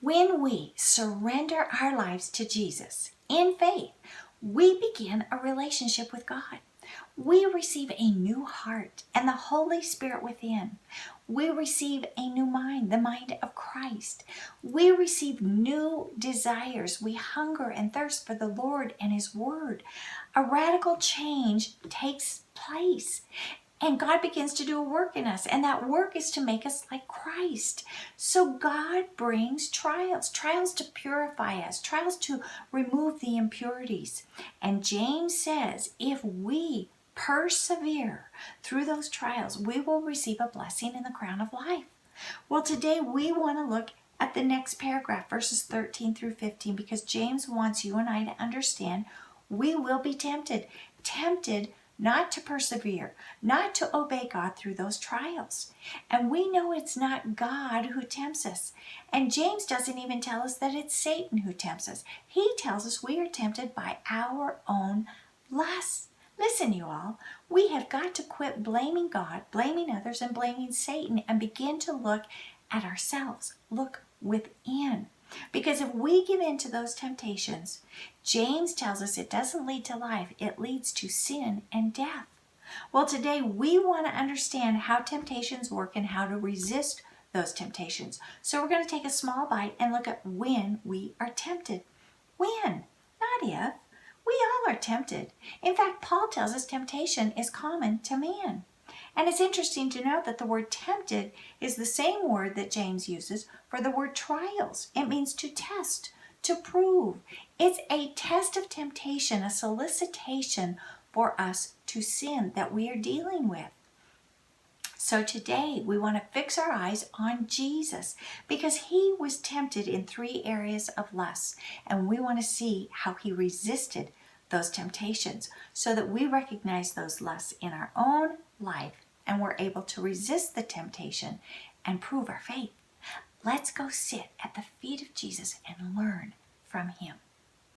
When we surrender our lives to Jesus in faith, we begin a relationship with God. We receive a new heart and the Holy Spirit within. We receive a new mind, the mind of Christ. We receive new desires. We hunger and thirst for the Lord and His Word. A radical change takes place. And God begins to do a work in us. And that work is to make us like Christ. So God brings trials to purify us, trials to remove the impurities. And James says, if we persevere through those trials, we will receive a blessing in the crown of life. Well, today we want to look at the next paragraph, verses 13 through 15, because James wants you and I to understand we will be tempted not to persevere, not to obey God through those trials. And we know it's not God who tempts us. And James doesn't even tell us that it's Satan who tempts us. He tells us we are tempted by our own lusts. Listen, you all, we have got to quit blaming God, blaming others, and blaming Satan and begin to look at ourselves. Look within. Because if we give in to those temptations, James tells us it doesn't lead to life, it leads to sin and death. Well, today we want to understand how temptations work and how to resist those temptations. So we're going to take a small bite and look at when we are tempted. When, not if. We all are tempted. In fact, Paul tells us temptation is common to man. And it's interesting to note that the word tempted is the same word that James uses for the word trials. It means to test, to prove. It's a test of temptation, a solicitation for us to sin that we are dealing with. So today we want to fix our eyes on Jesus because He was tempted in 3 areas of lust. And we want to see how He resisted those temptations so that we recognize those lusts in our own life and we're able to resist the temptation and prove our faith. Let's go sit at the feet of Jesus and learn from Him.